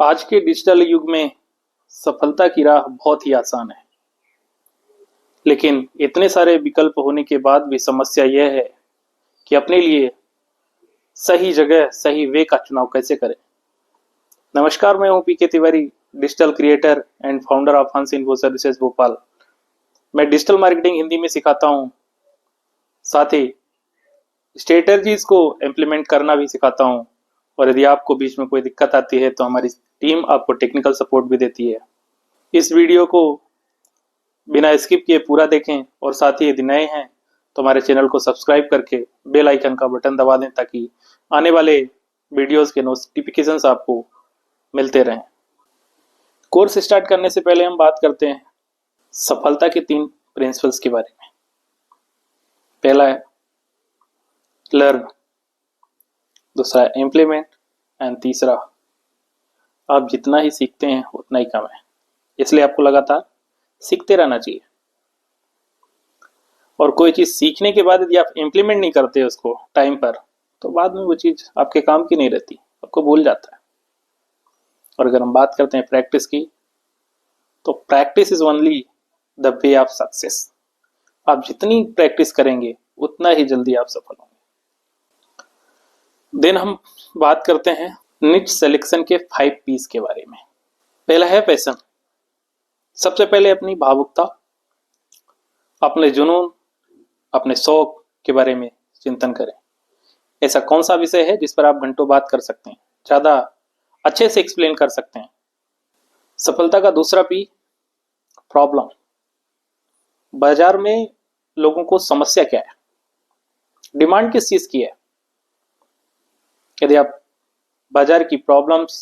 आज के डिजिटल युग में सफलता की राह बहुत ही आसान है, लेकिन इतने सारे विकल्प होने के बाद भी समस्या यह है कि अपने लिए सही जगह, सही वे का चुनाव कैसे करें। नमस्कार, मैं हूं PK Tiwari, digital creator and founder of Hans info services Bhopal. मैं डिजिटल मार्केटिंग हिंदी में सिखाता हूं, साथ ही स्ट्रेटजीज को इम्प्लीमेंट करना भी सिखाता हूं। और यदि आपको बीच में कोई दिक्कत आती है तो हमारी टीम आपको टेक्निकल सपोर्ट भी देती है। इस वीडियो को बिना स्किप किए पूरा देखें और साथ ही यदि नए हैं तो हमारे चैनल को सब्सक्राइब करके बेल आइकन का बटन दबा दें ताकि आने वाले वीडियोस के नोटिफिकेशंस आपको मिलते रहें। कोर्स स्टार्ट करने से पहले हम बात करते हैं सफलता के 3 प्रिंसिपल्स के बारे में। पहला है लर्न, दूसरा है इम्प्लीमेंट एंड तीसरा आप जितना ही सीखते हैं उतना ही कम है, इसलिए आपको लगातार सीखते रहना चाहिए। और कोई चीज सीखने के बाद यदि आप इम्प्लीमेंट नहीं करते उसको टाइम पर, तो बाद में वो चीज आपके काम की नहीं रहती, आपको भूल जाता है। और अगर हम बात करते हैं प्रैक्टिस की, तो practice is only the way of success. आप जितनी प्रैक्टिस करेंगे उतना ही जल्दी आप सफल होंगे। देन हम बात करते हैं निच सिलेक्शन के 5 P's के बारे में। पहला है पैशन। सबसे पहले अपनी भावुकता, अपने जुनून, अपने शौक के बारे में चिंतन करें। ऐसा कौन सा विषय है जिस पर आप घंटों बात कर सकते हैं, ज्यादा अच्छे से एक्सप्लेन कर सकते हैं। सफलता का दूसरा पी प्रॉब्लम। बाजार में लोगों को समस्या क्या है, डिमांड किस चीज की है। यदि आप बाजार की प्रॉब्लम्स,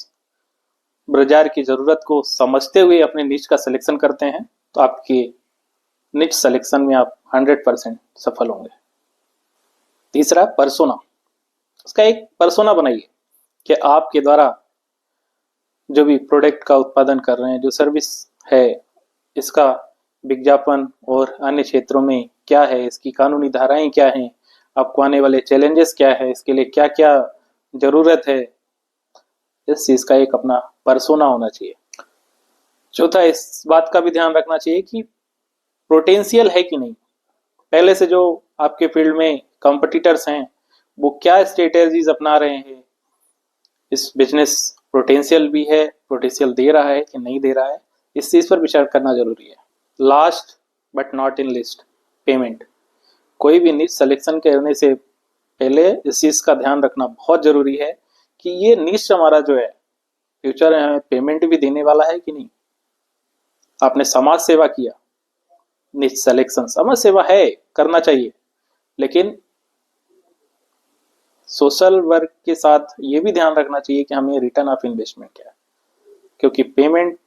बाजार की जरूरत को समझते हुए अपने निच का सिलेक्शन करते हैं तो आपके निच सिलेक्शन में आप 100% सफल होंगे। तीसरा पर्सोना। उसका एक पर्सोना बनाइए कि आपके द्वारा जो भी प्रोडक्ट का उत्पादन कर रहे हैं, जो सर्विस है, इसका विज्ञापन और अन्य क्षेत्रों में क्या है, इसकी कानूनी धाराएं क्या हैं, आपको आने वाले चैलेंजेस क्या है, इसके लिए क्या क्या जरूरत है, इस चीज का एक अपना पर्सोना होना चाहिए। चौथा, इस बात का भी ध्यान रखना चाहिए कि पोटेंशियल है कि नहीं। पहले से जो आपके फील्ड में कंपटीटर्स हैं वो क्या स्ट्रेटेजीज अपना रहे हैं, इस बिजनेस पोटेंशियल भी है, पोटेंशियल दे रहा है कि नहीं दे रहा है, इस चीज पर विचार करना जरूरी है। Last but not in list, payment. कोई भी निश सिलेक्शन करने से पहले इस चीज का ध्यान रखना बहुत जरूरी है कि ये निश हमारा जो है फ्यूचर में हमें पेमेंट भी देने वाला है कि नहीं। आपने समाज सेवा किया, निश सिलेक्शन समाज सेवा है, करना चाहिए, लेकिन सोशल वर्क के साथ ये भी ध्यान रखना चाहिए कि हमें रिटर्न ऑफ इन्वेस्टमेंट क्या है, क्योंकि पेमेंट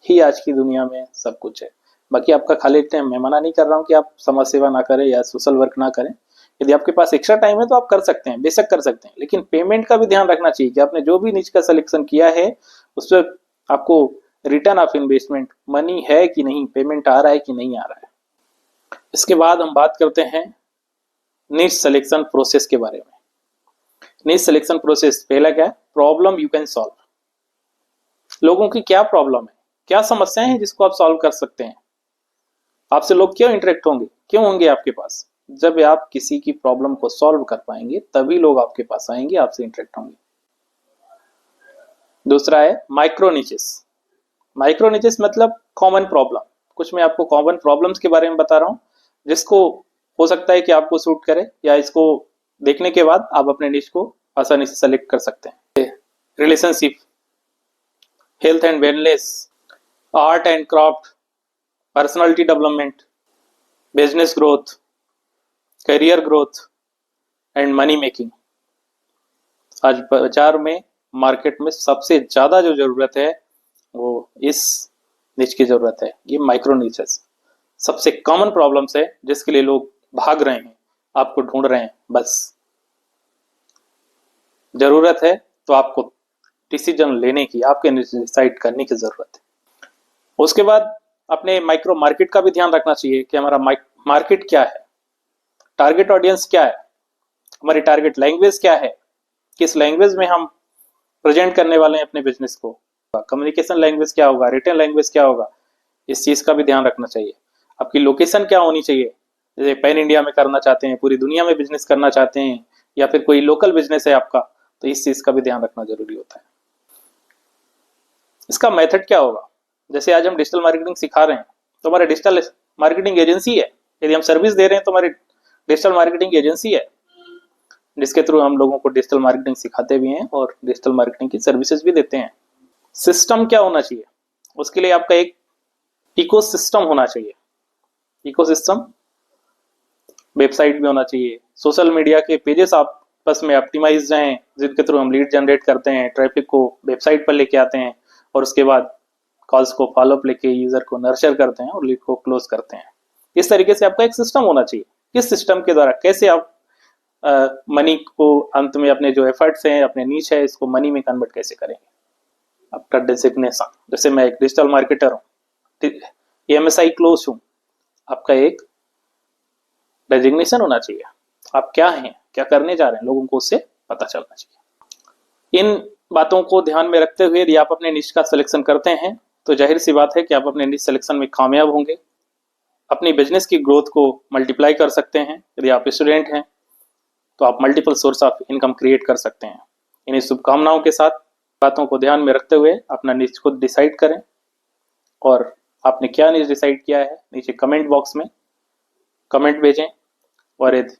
ही आज की दुनिया में सब कुछ है। बाकी आपका खाली टाइम, मैं मना नहीं कर रहा हूँ कि आप समाज सेवा ना करें या सोशल वर्क ना करें। यदि आपके पास एक्स्ट्रा टाइम है तो आप कर सकते हैं, बेशक कर सकते हैं, लेकिन पेमेंट का भी ध्यान रखना चाहिए कि आपने जो भी निच का सिलेक्शन किया है उस पर आपको रिटर्न ऑफ इन्वेस्टमेंट मनी है कि नहीं, पेमेंट आ रहा है कि नहीं आ रहा है। इसके बाद हम बात करते हैं निच सिलेक्शन प्रोसेस के बारे में। निच सिलेक्शन प्रोसेस पहला क्या है, प्रॉब्लम यू कैन सॉल्व। लोगों की क्या प्रॉब्लम है, क्या समस्याएं हैं जिसको आप सॉल्व कर सकते हैं। आपसे लोग क्यों इंटरेक्ट होंगे, क्यों होंगे आपके पास। जब आप किसी की प्रॉब्लम को सॉल्व कर पाएंगे तभी लोग आपके पास आएंगे, आपसे इंटरेक्ट होंगे। दूसरा है माइक्रो निचेस। माइक्रो निचेस मतलब कॉमन प्रॉब्लम। कुछ मैं आपको कॉमन प्रॉब्लम्स के बारे में बता रहा हूं जिसको हो सकता है कि आपको सूट करे, या इसको देखने के बाद आप अपने निच को आसानी से सेलेक्ट कर सकते हैं। Relationship, health and wellness, art and craft, personality development, business growth, career growth and money making. आज बाजार में, मार्केट में सबसे ज्यादा जो जरूरत है वो इस निच की जरूरत है। ये माइक्रो निचेस सबसे कॉमन प्रॉब्लम्स है जिसके लिए लोग भाग रहे हैं, आपको ढूंढ रहे हैं। बस जरूरत है तो आपको डिसीजन लेने की, आपके डिसाइड करने की जरूरत है। उसके बाद अपने माइक्रो मार्केट का भी ध्यान रखना चाहिए कि हमारा मार्केट क्या है, टारगेट ऑडियंस क्या है, हमारी टारगेट लैंग्वेज क्या है, किस लैंग्वेज में हम प्रेजेंट करने वाले हैं अपने बिजनेस को, कम्युनिकेशन लैंग्वेज क्या होगा, रिटन लैंग्वेज क्या होगा, इस चीज का भी ध्यान रखना चाहिए। आपकी लोकेशन क्या होनी चाहिए, जैसे पैन इंडिया में करना चाहते हैं, पूरी दुनिया में बिजनेस करना चाहते हैं, या फिर कोई लोकल बिजनेस है आपका, तो इस चीज का भी ध्यान रखना जरूरी होता है। इसका मेथड क्या होगा, जैसे आज हम डिजिटल मार्केटिंग सिखा रहे हैं तो हमारे डिजिटल मार्केटिंग एजेंसी है, यदि हम सर्विस दे रहे हैं तो हमारी डिजिटल मार्केटिंग एजेंसी है, जिसके थ्रू हम लोगों को डिजिटल मार्केटिंग सिखाते भी हैं और डिजिटल मार्केटिंग की सर्विसेज भी देते हैं। सिस्टम क्या होना चाहिए, उसके लिए आपका एक इकोसिस्टम होना चाहिए। इकोसिस्टम वेबसाइट भी होना चाहिए, सोशल मीडिया के पेजेस आपस में ऑप्टिमाइज रहें, जिनके थ्रू हम लीड जनरेट करते हैं, ट्रैफिक को वेबसाइट पर लेके आते हैं और उसके बाद कॉल्स को फॉलोअप लेके यूजर को नर्चर करते हैं और लीड को क्लोज करते हैं। इस तरीके से आपका एक सिस्टम होना चाहिए। किस सिस्टम के द्वारा कैसे आप मनी को अंत में अपने जो एफर्ट्स हैं, अपने नीच है, इसको मनी में कन्वर्ट कैसे करेंगे। आपका डेजिग्नेशन, जैसे मैं एक डिजिटल मार्केटर हूँ, एमएसआई क्लोज हूँ, आपका एक डेजिग्नेशन होना चाहिए, आप क्या हैं, क्या करने जा रहे हैं, लोगों को उससे पता चलना चाहिए। इन बातों को ध्यान में रखते हुए यदि आप अपने निश का सिलेक्शन करते हैं तो जाहिर सी बात है कि आप अपने निश सिलेक्शन में कामयाब होंगे, अपनी बिजनेस की ग्रोथ को मल्टीप्लाई कर सकते हैं। यदि आप स्टूडेंट हैं तो आप multiple source of income create कर सकते हैं। इन्हीं शुभकामनाओं के साथ बातों को ध्यान में रखते हुए अपना निश खुद डिसाइड करें, और आपने क्या निश डिसाइड किया है नीचे कमेंट बॉक्स में कमेंट भेजें, और यदि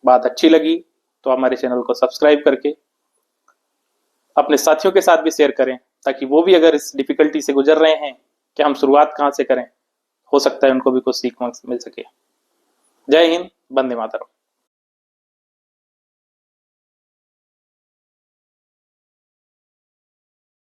बात अच्छी लगी तो हमारे चैनल को सब्सक्राइब करके अपने साथियों के साथ भी शेयर करें, ताकि वो भी अगर इस डिफिकल्टी से गुजर रहे हैं कि हम शुरुआत कहाँ से करें, हो सकता है उनको भी कुछ सीख मिल सके। जय हिंद, वंदे मातरम।